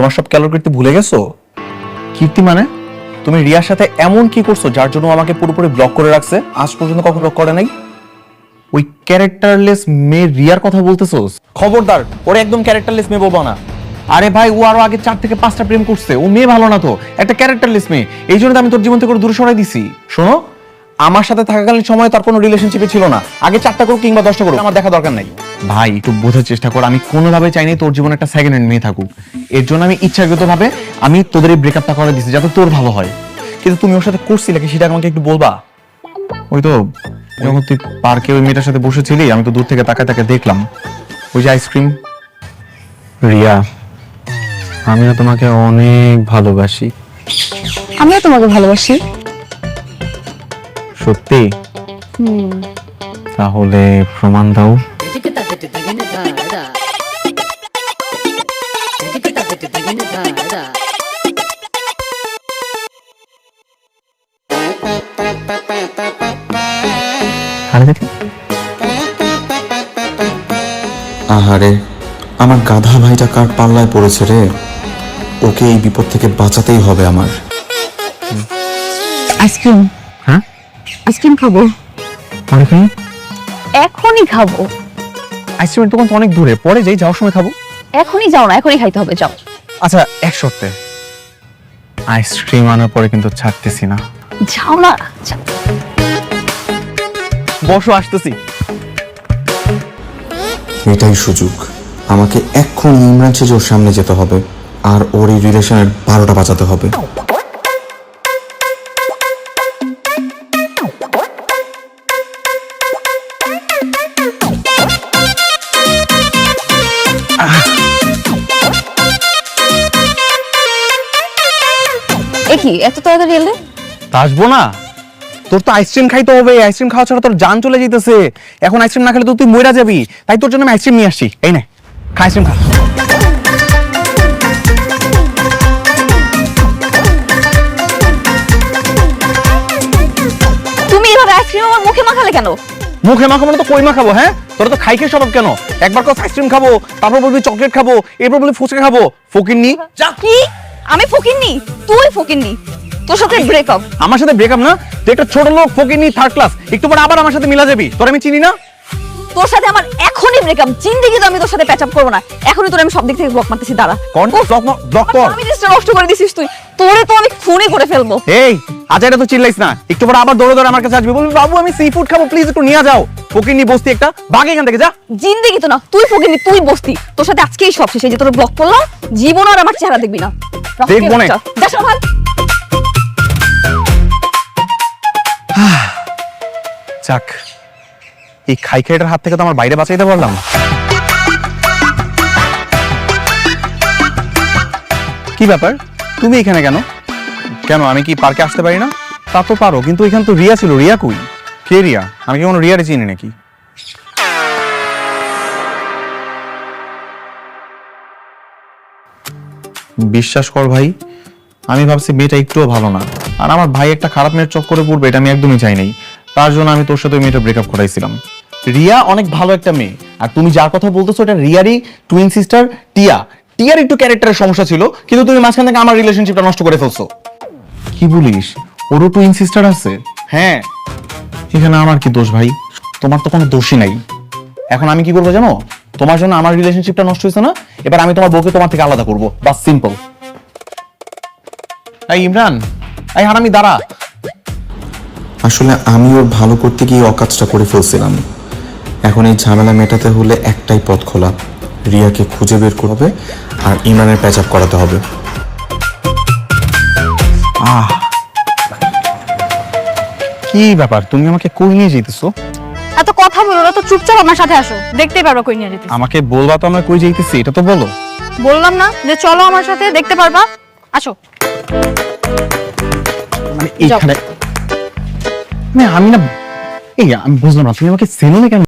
তোমার সব ক্যালোরিটি ভুলে গেছো? কীর্তি মানে তুমি রিয়ার সাথে এমন কি করছো যার জন্য আমাকে পুরোপুরি ব্লক করে রাখছে? আজ পর্যন্ত কখনো ব্লক করে নাই। ওই ক্যারেক্টারলেস মেয়ে রিয়ার কথা বলতেছো? খবরদার, ওরে একদম ক্যারেক্টারলেস মেয়ে বলবো না। আরে ভাই, ও আরো আগে 4 থেকে 5টা প্রেম করছে, ও মেয়ে ভালো না তো, একটা ক্যারেক্টারলেস মেয়ে। এই জন্য তো আমি তোর জীবন থেকে দূরে সরাই দিছি। শোনো, আমার সাথে থাকাকালীন সময় তার কোনো রিলেশনশিপে ছিল না। আগে 4টা করুক কিংবা 10টা করুক, আমার দেখা দরকার নাই। ভাই একটু বোঝার চেষ্টা কর, আমি কোনোভাবে চাইনি তোর জীবনে একটা সেকেন্ড হ্যান্ড মেয়ে থাকুক। এর জন্য আমি ইচ্ছাকৃতভাবে আমি তোদের এই ব্রেকআপটা করে দিছি যাতে তোর ভালো হয়। কিন্তু তুমি ওর সাথে করছিলে কি সেটা আমাকে একটু বলবা? ওই তো যখন তুই পার্কে ওই মেয়েটার সাথে বসেছিলি, আমি তো দূর থেকে তাকায় তাকে দেখলাম। ওই যে আইসক্রিম। রিয়া, আমি না তোমাকে অনেক ভালোবাসি। আমিও তোমাকে ভালোবাসি। সত্যি? তাহলে প্রমাণ দাও। আহারে, আমার গাধা ভাইটা কার পাল্লায় পড়েছে রে। ওকে এই বিপদ থেকে বাঁচাতেই হবে আমার। আইসক্রিম? হ্যাঁ, আইসক্রিম খাবো। এখনই খাবো। আইসক্রিমের দোকান তো অনেক দূরে, পরে যাই, যাওয়ার সময় খাবো। এখনই যাও না, এখনই খাইতে হবে, যাও। আচ্ছা, এক শর্তে। আইসক্রিম আনার পরে কিন্তু ছাড়তেছি না। যাও না, যাও। বসো, আসতেছি। এটাই সুযোগ, আমাকে এক্ষুনি ইমরান সেজে ওর সামনে যেতে হবে আর ওর এই রিলেশনের 12টা বাজাতে হবে। কি এত তাড়াতাড়ি এলে? আসবো না, তোর তো আইসক্রিম খাইতে হবে। আইসক্রিম খাওয়া ছাড়া তোর জান চলে যাইতেছে। এখন আইসক্রিম না খেলে তো তুই মইরা যাবি। তাই তোর জন্য আমি আইসক্রিম নিয়ে আসছি। এই নে, খা আইসক্রিম খা। তুমি এভাবে আইসক্রিম আমার মুখে মাখালে কেন? মুখে মাখাবো না তো কই মাখাবো? হ্যাঁ, তোরা তো খাই খেয়ে স্বভাব কেন? একবার কত আইসক্রিম খাবো, তারপর বলবি চকলেট খাবো, এরপর বলবি ফুচকা খাবো। ফকিন্নি যা। কি? আমি ফকিন্নি? তুই ফকিন্নি। তোর সাথে ব্রেকআপ? আমার সাথে ব্রেকআপ না, তুই একটা ছোট লোক, ফকিন্নি, থার্ড ক্লাস। একটু পরে আবার আমার সাথে মিলা যাবি। তোর আমি চিনি না। তোর সাথে আমার এখনই ব্রেকআপ। জিন্দেগি তো আমি তোর সাথে প্যাচ আপ করব না। এখনই তোর আমি সব দিক থেকে ব্লক মারতেছি, দাঁড়া। কোন ব্লক কর? আমি জিনিসটা নষ্ট করে দিছিস তুই। তোরে তো আমি খুনই করে ফেলবো। এই আজ এটা তো চিল্লাইস না। একটু পরে আবার দৌড়ে দৌড়ে আমার কাছে আসবি, বলবি বাবু আমি সি ফুড খাবো, প্লিজ একটু নিয়ে যাও। ফকিন্নি বস্তি একটা, ভাগ এখান থেকে, যা। জিন্দেগি তো না, তুই ফকিন্নি, তুই বস্তি। তোর সাথে আজকেই সব শেষ। এই যে তোর ব্লক করলাম, জীবন আর আমার চেহারা দেখবি না। দেখবো না। যা সকাল। যাক, এই খাইখাইটার হাত থেকে তো আমার বাইরে বাঁচাইতে পারলাম। কি ব্যাপার, তুমি এখানে কেন? কেন, আমি কি পার্কে আসতে পারি না? তা তো পারো, কিন্তু এখানে তো রিয়া ছিল। রিয়া কই? কে রিয়া? আমি কি কোনো রিয়ারে চিনি নাকি? বিশ্বাস কর ভাই, আমি ভাবছি মেয়েটা একটুও ভালো না। আর আমার ভাই একটা খারাপ মেয়ের চক্করে পড়বে এটা আমি একদমই চাই নাই। তার জন্য আমি তোর সাথে ওই মেয়েটা ব্রেকআপ করাইছিলাম। রিয়া অনেক ভালো একটা মেয়ে, আর তুমি যার কথা বলতেছো এটা রিয়ারই টুইন সিস্টার টিয়া। টিয়ার একটু ক্যারেক্টারের সমস্যা ছিল, কিন্তু তুমি মাঝখান থেকে আমার রিলেশনশিপটা নষ্ট করে ফেলছো। কি বলিস? ওরও টুইন সিস্টার আছে? হ্যাঁ। এখানে আমার কি দোষ ভাই? তোমার তো কোনো দোষই নাই। এখন আমি কি করবো জানো? তোমার জন্য আমার রিলেশনশিপটা নষ্ট হয়েছে না, এবার আমি তোমার বউকে তোমার থেকে আলাদা করবো, বাস সিম্পল। এই ইমরান, এই হারামি দাঁড়া। আসলে আমি ওর ভালো করতে গিয়ে অকাজটা করে ফেলছিলাম। এখন এই ঝামেলা মেটাতে হলে একটাই পথ খোলা, রিয়াকে খুঁজে বের করতে হবে আর ইমরানের প্যাচ আপ করাতে হবে। কি ব্যাপার, তুমি আমাকে কই নিয়ে যেতেছো? এত কথা বলো না তো, চুপচাপ আমার সাথে আসো, দেখতেই পারবা কই নিয়ে যেতে। আমাকে বলবা তো আমরা কই যাইতেছি, এটা তো বলো। বললাম না যে চলো আমার সাথে, দেখতে পারবা, আসো। মানে এইখানে আমি না, এই আমি বুঝলাম না, তুমি আমাকে চেনো না কেন?